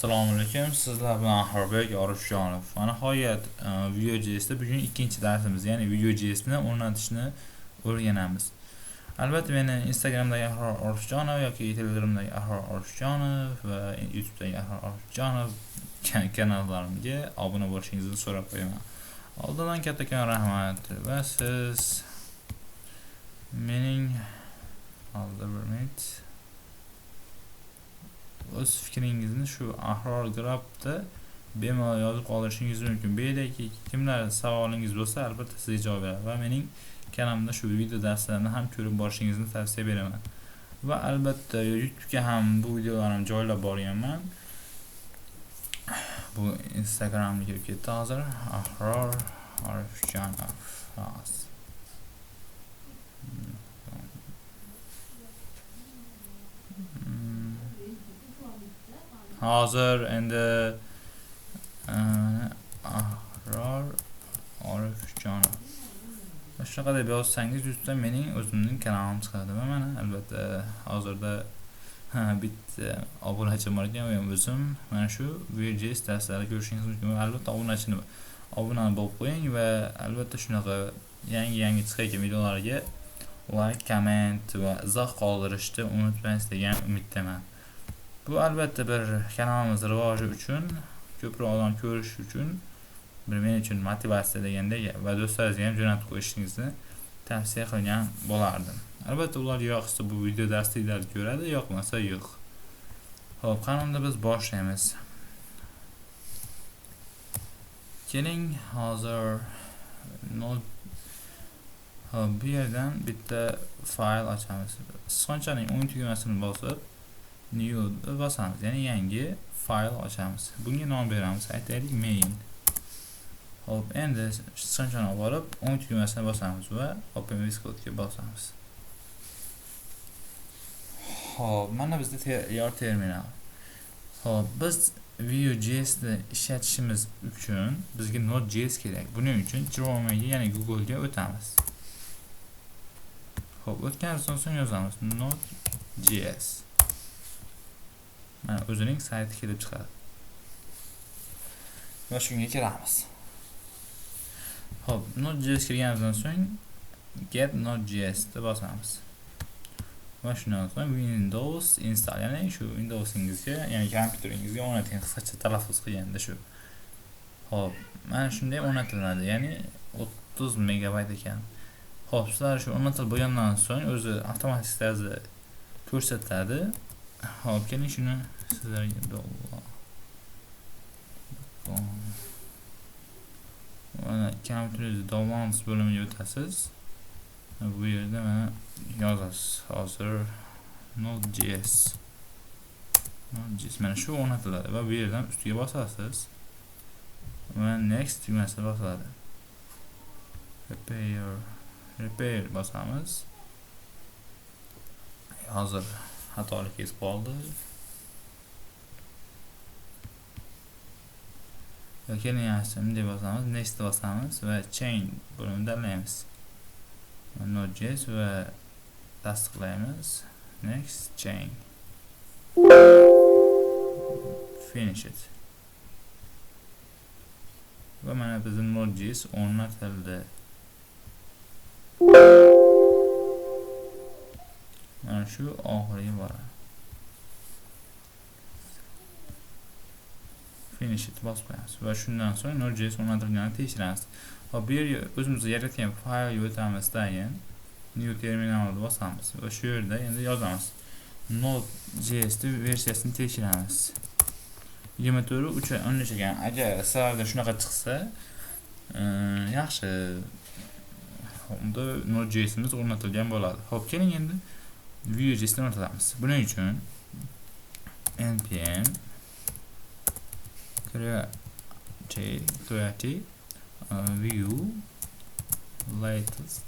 Assalomu alaykum. Sizlar bilan Ahrbek Orifjonov. Va nihoyat Vue.js'da bugun ikkinchi darsimiz, ya'ni Vue.js'ni o'rnatishni o'rganamiz. Albatta meni Instagramdagi Ahror Orifjonov yoki Telegramdagi Ahror Orifjonov va YouTube'dagi Ahror Orifjonov kanallarimga obuna bo'lishingizni so'rab qo'yaman. Oldindan kattakon rahmat va siz mening o'z fikringizni shu Ahror Grab'da bemalol yozib qoldirishingiz mumkin. Bu yerdagi kimlar savolingiz bo'lsa, albatta sizga javob beraman va mening kanalimda shu video darslarni ham ko'rib borishingizni tavsiya beraman. Va albatta YouTube'ga ham bu videolarimni joylab borganman. Bu Instagramga kirib ketdi hozir. Ahror Orifjonov. Hozir endi Ahror Orifjonov shunaqa deb yozsangiz YouTube'da mening o'zimning kanalim chiqadi va mana albatta hozirda bitta obunachi bor ekan, men o'zim mana shu Vue.js darslari ko'rishingiz mumkin. Albatta obuna bo'lib qo'ying va albatta shunaqa yangi chiqayotgan videolarga like, comment va izoh qoldirishni unutmaysiz degan umiddaman. Bu albatta bir kanalimiz rivoji uchun, ko'proq odam ko'rish uchun bir men uchun motivatsiya degandek va do'stlaringizga ham jo'natib qo'yishingizni tavsiya qilgan bo'lardim. Albatta ular yoqsa bu video darsliklarni ko'radi, yoqmasa yo'q. Xo'p, qanunda biz boshlaymiz. Keling, hozir bu yerdan bitta fayl ochamiz. Sichqonchaning o'ng tugmasini bosib new bosamiz, ya'ni yangi fayl ochamiz. Bunga nom beramiz, aytaylik main. Hop, endi sichqonchani olib borib o'ng tugmasini bosamiz va open with code'ga bosamiz. Hop, mana bizda tayyor terminal. Hop, biz Vue.js'ni ishlatishimiz uchun bizga Node.js kerak. Buning uchun Chrome'ga, ya'ni Google'ga o'tamiz. Hop, o'tgandan so'ng yozamiz Node.js. Mana o'zining sayti kelib chiqadi. Va shunga kiramiz. Hop, Node.js kirganimizdan so'ng get Node.js deb bosamiz. Va shundan so'ng Windows install, ya'ni shu Windows'ingizga, ya'ni kompyuteringizga o'rnating, qisqacha talaffuz qilganda shu. Hop, mana shunday o'rnatiladi, ya'ni 30 megabayt ekan. Hop, sizlar shu o'rnatilib bo'lgandan so'ng o'zi avtomatik tarzda ko'rsatadi. Hop, keling shuni sizlarga mana kompyuteringizni downloads bo'limiga o'tasiz. Bu yerda mana yozasiz hozir Node.js mana shu o'rnatiladi va bu yerdan ustiga bosasiz va next tugmasini bosiladi. Repair bosamiz. Hozir xatolik kelib qoldi. Keling yaxshi deb bosamiz, next bosamiz va chain bo'limini tanlaymiz. Node.js va tasdiqlaymiz. Next chain. Finish it. Va mana bizning Node.js o'rnatildi. Mana shu oxiriga boradi. Finish it bosib qo'yamiz va shundan so'ng Node.js o'rnatilganini tekshiramiz. Va bu yerga o'zimiz yaratgan faylga o'tamiz, keyin new terminalni bosamiz va shu yerda endi yozamiz. Node.js versiyasini tekshiramiz. 24.3 ekan. Agar sizlarda shunaqa chiqsa, yaxshi. Unda Node.js'imiz o'rnatilgan bo'ladi. Xo'p, keling endi Vue.js'ni o'rnatamiz. Buning uchun npm create Vue latest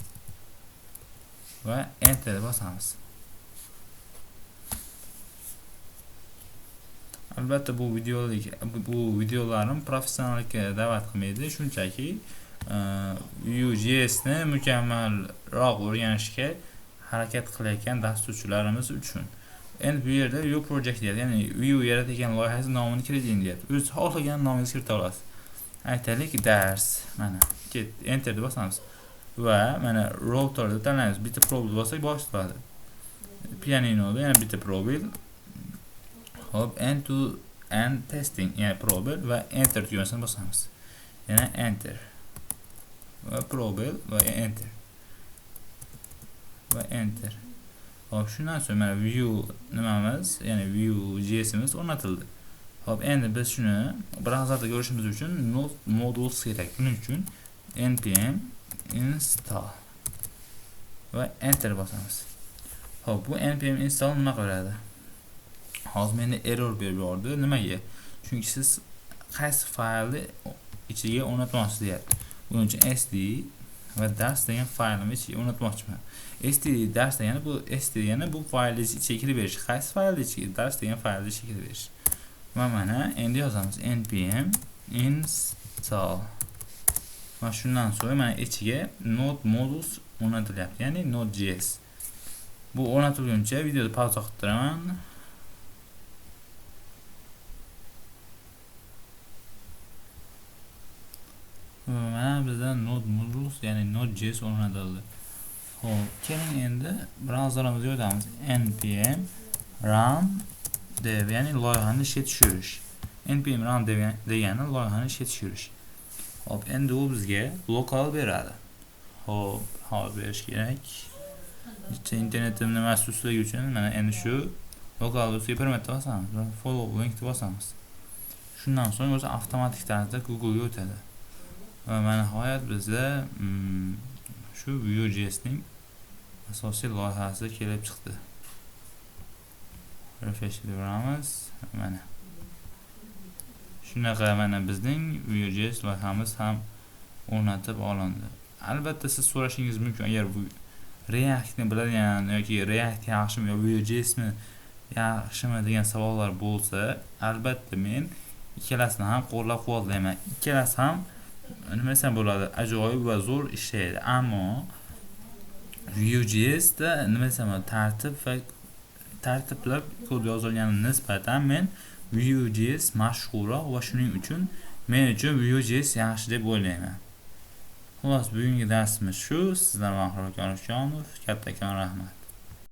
va enter bosamiz. Albatta bu videolarim professionallikka da'vat qilmaydi, shunchaki Vue.js'ni mukammalroq o'rganishga harakat qilayotgan dasturchilarimiz uchun. Endi bu yerda view project deydi. Ya'ni view yaratgan loyihasi nomini kiriting deydi. O'z xohlagan nomingizni kirita olasiz. Aytaylik dars. Mana ket enter deb bosamiz. Va mana routerni tanlaymiz. Bitta probe bossak boshlanadi. Pianinoda yana bitta probe. Hop end to end testing ya'ni probe va enter tugmasini bosamiz. Yana enter. Va probe va enter. Va enter. Hop shundan so'ng mana view nimamiz, ya'ni view.jsimiz o'rnatildi. Hop endi biz shuni brauzerda ko'rishimiz uchun node modules kerak. Buning uchun npm install va enter bosamiz. Hop bu npm install nima qiladi? Hozir menda error berib yubordi. Nimaga? Chunki siz qaysi faylni ichiga o'rnatmoqchisiz deyapti. Buning uchun sd va dars degan faylni ichiga o'rnatmoqchiman. sd dars degani bu faylni ichiga kirib berish. Qaysi faylni ichiga? Dars degan faylni ichiga kirib berish. Va mana endi yozamiz npm install. Va shundan so'ng mana ichiga node modules o'rnatilyapti, ya'ni node.js. Bu o'rnatilguncha videoni pauza qilib turaman. Mana bizda node modules ya'ni node.js o'rnatildi. Xo'p, keling endi brauzerimizga o'tamiz. npm run dev ya'ni loyihani ishga tushirish. npm run degani loyihani ishga tushirish. Hop, endi u bizga lokal beradi. Hop, hozir berish kerak. Internetimni maxsusligi uchun mana endi shu lokal ustiga permitni bosamiz va follow linkni bosamiz. Shundan so'ng o'zi avtomatik tarzda Google ga o'tadi. Va mana nihoyat bizda shu Vue.js ning asosiy loyihasi kelib chiqdi. Refresh qilamiz. Mana shunaqa mana bizning Vue.js loyihamiz ham o'rnatib olindi. Albatta siz so'rashingiz mumkin, agar bu React'ni biladigan yoki React yaxshimi yo Vue.jsmi yaxshimi degan savollar bo'lsa, albatta men ikkalasini ham qo'llab-quvvatlayman. Ikkalasi ham nima desam bo'ladi, ajoyib va zo'r ishlaydi. Ammo Vue.js da nima desam, tartiblar kod yozilganiga nisbatan men Vue.js mashhurroq va shuning uchun men uchun Vue.js yaxshi deb o'ylayman. Xolos, bugungi darsimiz shu. Sizlar Mahmud Olimjonov, kattakon rahmat.